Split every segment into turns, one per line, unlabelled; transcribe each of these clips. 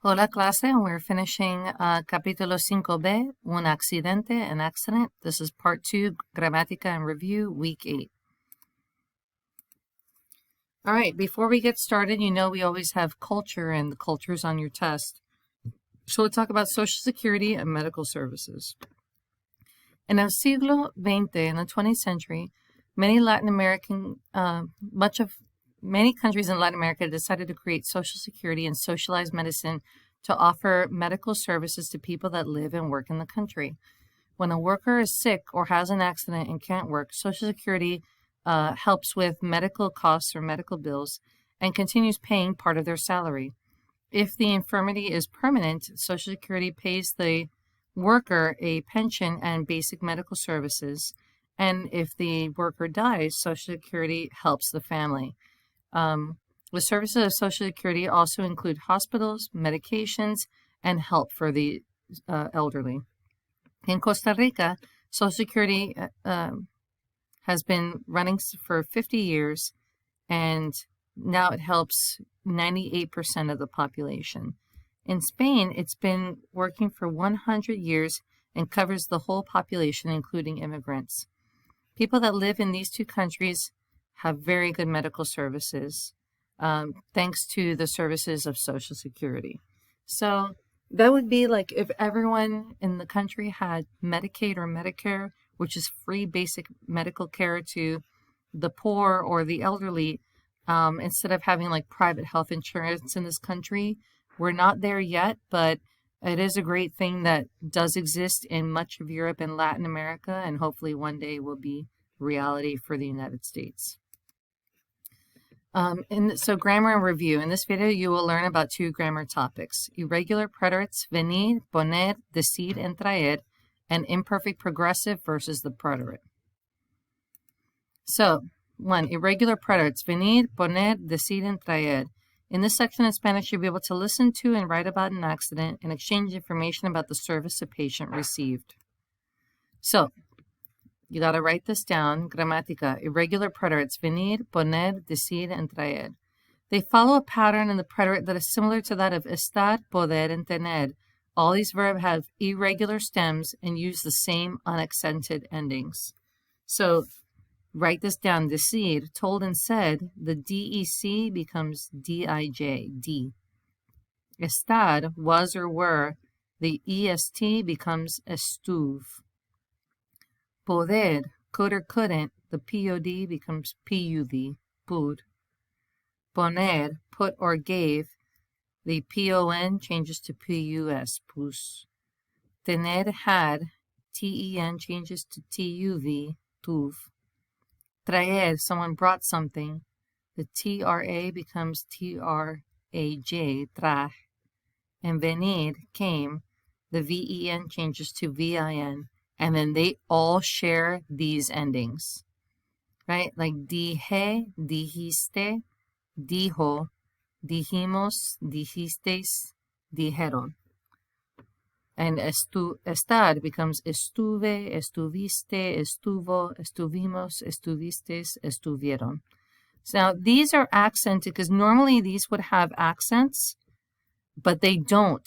Hola clase, and we're finishing capítulo 5B, un accidente, an accident. This is part 2, gramática and review, week 8. All right, before we get started, you know we always have culture, and the culture's on your test. So we'll talk about Social Security and medical services. In el siglo XX, in the 20th century, many countries in Latin America decided to create Social Security and socialized medicine to offer medical services to people that live and work in the country. When a worker is sick or has an accident and can't work, Social Security helps with medical costs or medical bills and continues paying part of their salary. If the infirmity is permanent, Social Security pays the worker a pension and basic medical services. And if the worker dies, Social Security helps the family. The services of Social Security also include hospitals, medications, and help for the elderly. In Costa Rica, Social Security has been running for 50 years, and now it helps 98% of the population. In Spain, it's been working for 100 years and covers the whole population, including immigrants. People that live in these two countries have very good medical services, thanks to the services of Social Security. So that would be like if everyone in the country had Medicaid or Medicare, which is free basic medical care to the poor or the elderly, instead of having like private health insurance in this country. We're not there yet, but it is a great thing that does exist in much of Europe and Latin America, and hopefully one day will be reality for the United States. So grammar and review. In this video, you will learn about two grammar topics: irregular preterites, venir, poner, decir, and traer, and imperfect progressive versus the preterite. So, 1. Irregular preterites, venir, poner, decir, and traer. In this section in Spanish, you'll be able to listen to and write about an accident and exchange information about the service a patient received. So, you got to write this down. Gramática, irregular preterites, venir, poner, decir, and traer. They follow a pattern in the preterite that is similar to that of estar, poder, and tener. All these verbs have irregular stems and use the same unaccented endings. So, write this down. Decir, told and said, the DEC becomes DIJ, D. Estar, was or were, the EST becomes estuve. Poder, could or couldn't, the POD becomes PUD, pud. Poner, put or gave, the PON changes to PUS, pus. Tener, had, TEN changes to TUV, tuv. Traer, someone brought something, the TRA becomes TRAJ, traj. And venir, came, the VEN changes to VIN. And then they all share these endings, right? Like dije, dijiste, dijo, dijimos, dijisteis, dijeron. And estar becomes estuve, estuviste, estuvo, estuvimos, estuvistes, estuvieron. So now these are accented because normally these would have accents, but they don't.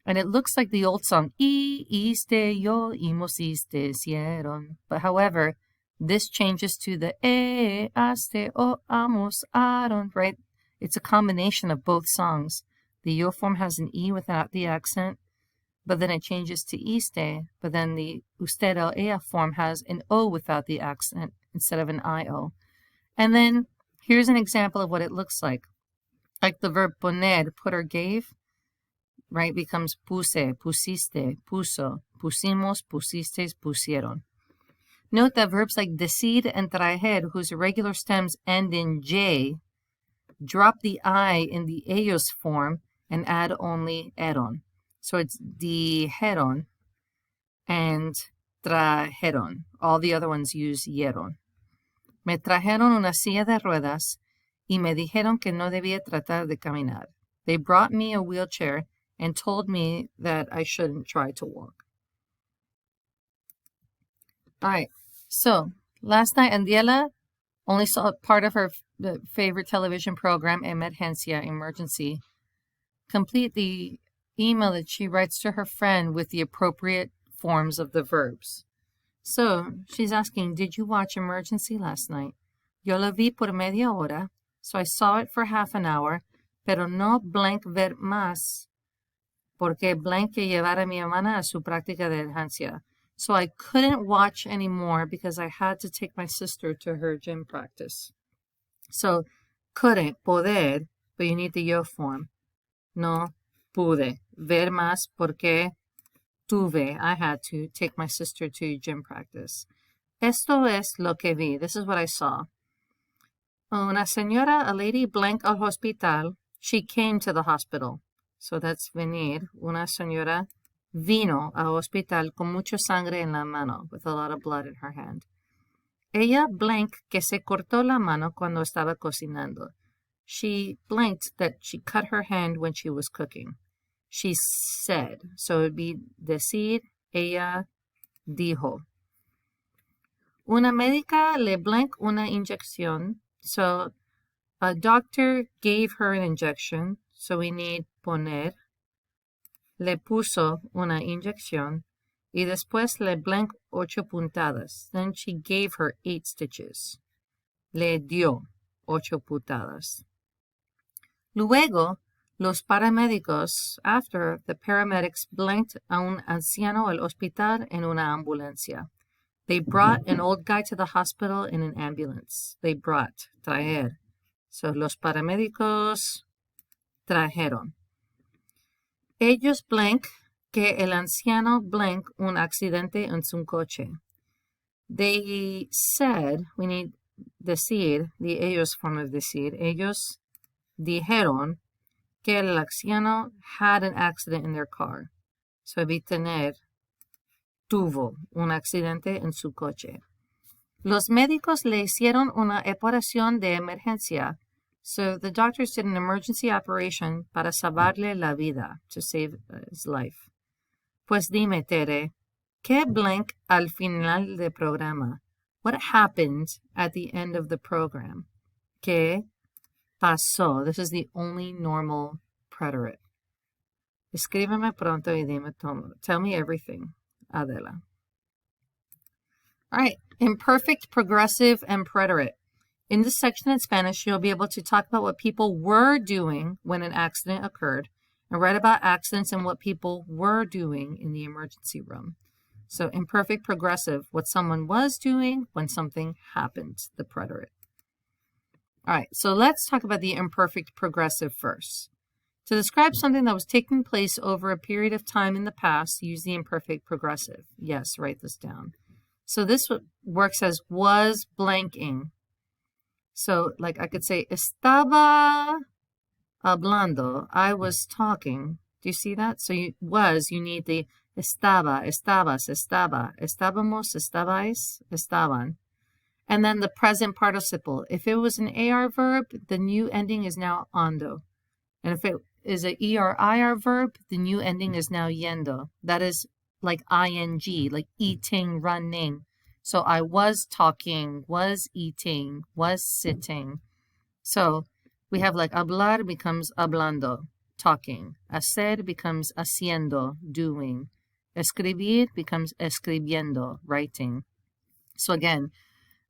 And it looks like the old song, iste, yo, imos, iste, hicieron. But however, this changes to the aste, o, amos, aron, right? It's a combination of both songs. The yo form has an E without the accent, but then it changes to iste, but then the usted o ea form has an O without the accent instead of an IO. And then here's an example of what it looks like. Like the verb poner, put or gave, right, becomes puse, pusiste, puso, pusimos, pusistes, pusieron. Note that verbs like decir and traer, whose irregular stems end in J, drop the I in the ellos form and add only eron. So it's dijeron and trajeron. All the other ones use hieron. Me trajeron una silla de ruedas y me dijeron que no debía tratar de caminar. They brought me a wheelchair and told me that I shouldn't try to walk. All right, so last night Andiela only saw part of her favorite television program, Emergencia, Emergency, complete the email that she writes to her friend with the appropriate forms of the verbs. So she's asking, did you watch Emergency last night? Yo la vi por media hora, so I saw it for half an hour, pero no blank ver más, porque blank que llevar a mi hermana a su práctica de urgencia. So I couldn't watch anymore because I had to take my sister to her gym practice. So couldn't, poder, but you need the yo form. No pude ver más porque tuve, I had to take my sister to gym practice. Esto es lo que vi. This is what I saw. Una señora, a lady blank al hospital. She came to the hospital. So that's venir. Una señora vino al hospital con mucha sangre en la mano, with a lot of blood in her hand. Ella blank que se cortó la mano cuando estaba cocinando. She blanked that she cut her hand when she was cooking. She said. So it would be decir, ella dijo. Una médica le blank una inyección. So a doctor gave her an injection. So we need poner. Le puso una inyección. Y después le blank 8 puntadas. Then she gave her 8 stitches. Le dio 8 puntadas. Luego, los paramédicos, after the paramedics blanked a un anciano al hospital en una ambulancia. They brought an old guy to the hospital in an ambulance. They brought, traer. So los paramédicos trajeron. Ellos blank que el anciano blank un accidente en su coche. They said, we need decir, the ellos form of decir. Ellos dijeron que el anciano had an accident in their car. So vi tener, tuvo un accidente en su coche. Los médicos le hicieron una operación de emergencia. So the doctors did an emergency operation para salvarle la vida, to save his life. Pues dime, Tere, ¿qué blank al final del programa? What happened at the end of the program? ¿Qué pasó? This is the only normal preterite. Escríbeme pronto y dime todo. Tell me everything, Adela. All right, imperfect, progressive, and preterite. In this section in Spanish, you'll be able to talk about what people were doing when an accident occurred and write about accidents and what people were doing in the emergency room. So imperfect, progressive, what someone was doing when something happened, the preterite. All right, so let's talk about the imperfect progressive first. To describe something that was taking place over a period of time in the past, use the imperfect progressive. Yes, write this down. So this works as was blanking. So like I could say, estaba hablando, I was talking. Do you see that? So you need the estaba, estabas, estaba, estábamos, estabais, estaban. And then the present participle. If it was an AR verb, the new ending is now ando. And if it is an ER-IR verb, the new ending is now yendo. That is like ing, like eating, running. So I was talking, was eating, was sitting. So we have like hablar becomes hablando, talking. Hacer becomes haciendo, doing. Escribir becomes escribiendo, writing. So again,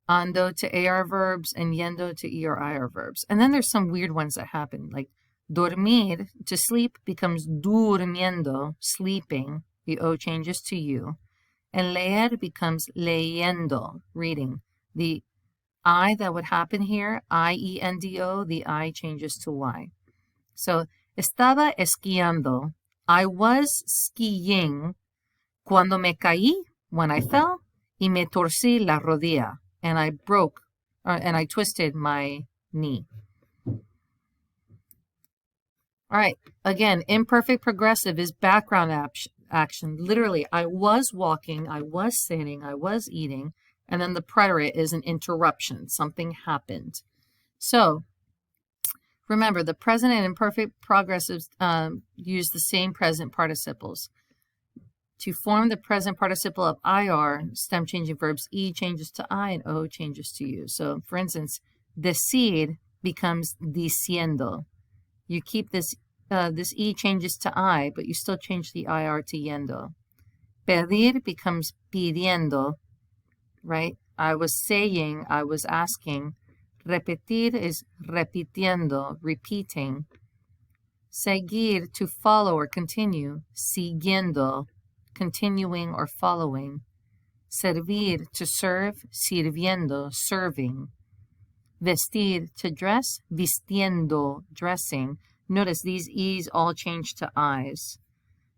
ando to AR verbs and yendo to ER-IR verbs. And then there's some weird ones that happen, like dormir, to sleep, becomes durmiendo, sleeping. The O changes to U. And leer becomes leyendo, reading. The I that would happen here, I-E-N-D-O, the I changes to Y. So, estaba esquiando. I was skiing cuando me caí, when I fell, y me torcí la rodilla. And I twisted my knee. All right, again, imperfect progressive is background action. Literally, I was walking, I was sitting, I was eating, and then the preterite is an interruption. Something happened. So, remember, the present and imperfect progressives use the same present participles. To form the present participle of IR, stem changing verbs, E changes to I and O changes to U. So, for instance, decir becomes diciendo. You keep this this E changes to I, but you still change the IR to yendo. Pedir becomes pidiendo, right? I was saying, I was asking. Repetir is repitiendo, repeating. Seguir, to follow or continue. Siguiendo, continuing or following. Servir, to serve. Sirviendo, serving. Vestir, to dress. Vistiendo, dressing. Notice these E's all change to I's.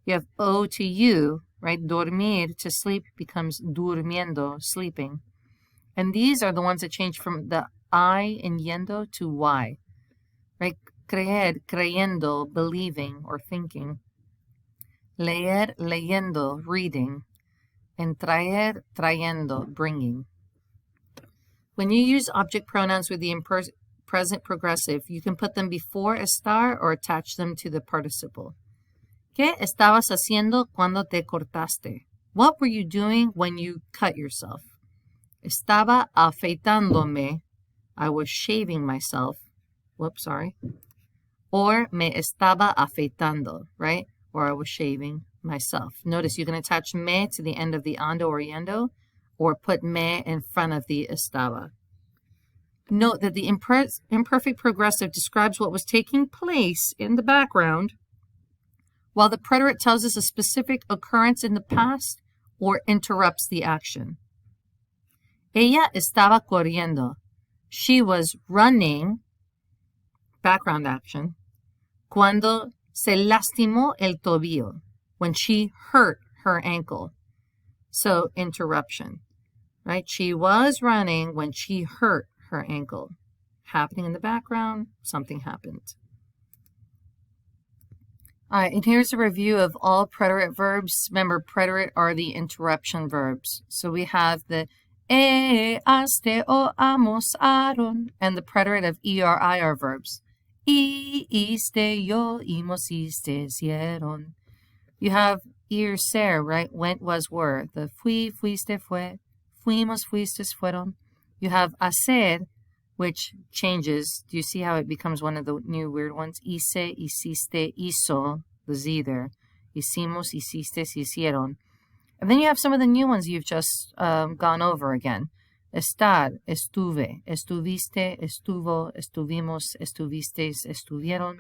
You have O to U, right? Dormir, to sleep, becomes durmiendo, sleeping. And these are the ones that change from the I in yendo to Y, right? Creer, creyendo, believing or thinking. Leer, leyendo, reading. And traer, trayendo, bringing. When you use object pronouns with the present progressive, you can put them before estar or attach them to the participle. ¿Qué estabas haciendo cuando te cortaste? What were you doing when you cut yourself? Estaba afeitándome. I was shaving myself. Whoops, sorry. Or me estaba afeitando, right? Or I was shaving myself. Notice you can attach me to the end of the ando or yendo, or put me in front of the estaba. Note that the imperfect progressive describes what was taking place in the background, while the preterite tells us a specific occurrence in the past or interrupts the action. Ella estaba corriendo. She was running, background action, cuando se lastimó el tobillo, when she hurt her ankle. So, interruption, right? She was running when she hurt her ankle. Happening in the background, something happened. All right, and here's a review of all preterite verbs. Remember, preterite are the interruption verbs. So we have the haste, o, amos, aron, and the preterite of er verbs. Iste, yo, imos, iste, hicieron. You have ir, ser, right? Went, was, were. The fui, fuiste, fue. Fuimos, fuistes, fueron. You have hacer, which changes. Do you see how it becomes one of the new weird ones? Hice, hiciste, hizo, the Z there. Hicimos, hicistes, hicieron. And then you have some of the new ones you've just gone over again. Estar, estuve, estuviste, estuvo, estuvimos, estuvistes, estuvieron.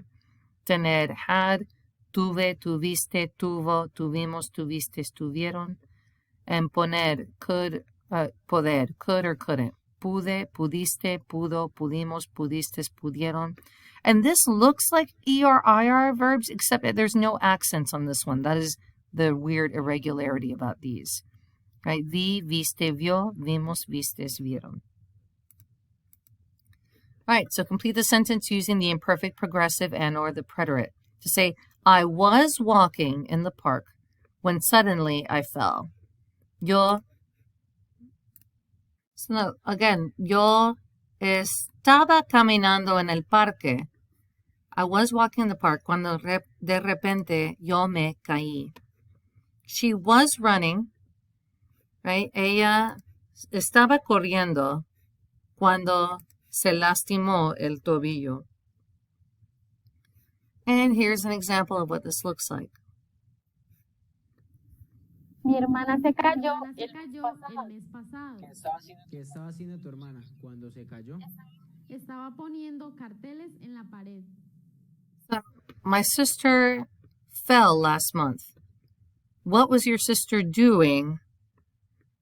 Tener, had, tuve, tuviste, tuvo, tuvimos, tuviste, estuvieron. And poner, could, poder, could or couldn't. Pude, pudiste, pudo, pudimos, pudistes, pudieron. And this looks like ER-IR verbs, except that there's no accents on this one. That is the weird irregularity about these. Right? Vi, viste, vio, vimos, vistes, vieron. All right, so complete the sentence using the imperfect progressive and or the preterite. To say, I was walking in the park when suddenly I fell. Yo, so no, again, yo estaba caminando en el parque. I was walking in the park cuando de repente yo me caí. She was running, right? Ella estaba corriendo cuando se lastimó el tobillo. And here's an example of what this looks like.
Mi hermana se cayó el
mes pasado.
¿Qué estaba haciendo tu hermana cuando se cayó?
Estaba poniendo carteles en la pared.
So, my sister fell last month. What was your sister doing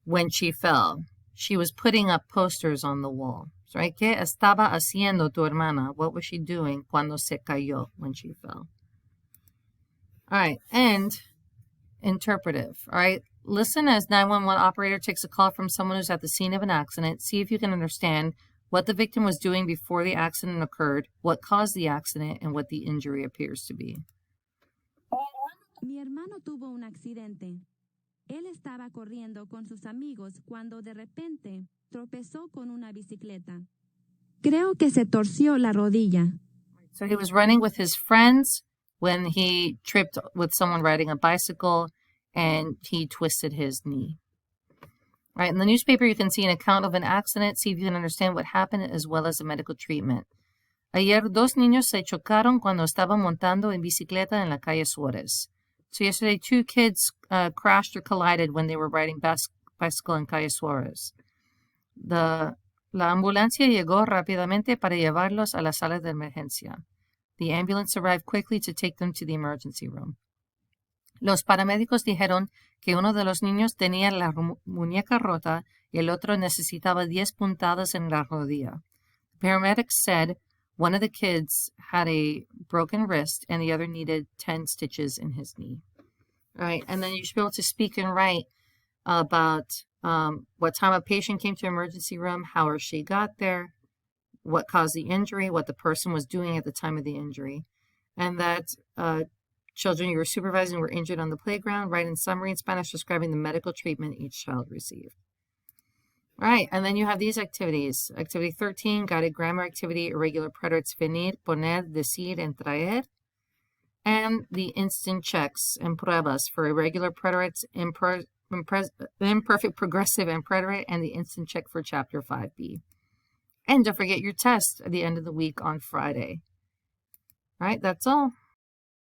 when she fell? She was putting up posters on the wall. Right? ¿Qué estaba haciendo tu hermana? What was she doing cuando se cayó, when she fell? All right, and interpretive. All right, listen as 911 operator takes a call from someone who's at the scene of an accident. See if you can understand what the victim was doing before the accident occurred, what caused the accident, and what the injury appears to be.
Mi hermano tuvo un accidente. Él estaba corriendo con sus amigos cuando de repente tropezó con una bicicleta. Creo que se torció la rodilla.
So he was running with his friends when he tripped with someone riding a bicycle and he twisted his knee. All right, in the newspaper, you can see an account of an accident. See if you can understand what happened as well as the medical treatment. Ayer 2 niños se chocaron cuando estaban montando en bicicleta en la calle Suárez. So yesterday 2 kids crashed or collided when they were riding bicycle en calle Suárez. La ambulancia llegó rápidamente para llevarlos a la sala de emergencia. The ambulance arrived quickly to take them to the emergency room. Los paramédicos dijeron que uno de los niños tenía la muñeca rota y el otro necesitaba 10 puntadas en la rodilla. Paramedics said one of the kids had a broken wrist and the other needed 10 stitches in his knee. All right, and then you should be able to speak and write about what time a patient came to emergency room, how or she got there, what caused the injury, what the person was doing at the time of the injury, and that children you were supervising were injured on the playground. Write in summary in Spanish describing the medical treatment each child received. All right, and then you have these activities. Activity 13, guided grammar activity, irregular preterites, venir, poner, decir, and traer. And the instant checks and pruebas for irregular preterites, imperfect, progressive, and preterite, and the instant check for Chapter 5B. And don't forget your test at the end of the week on Friday. All right, that's all.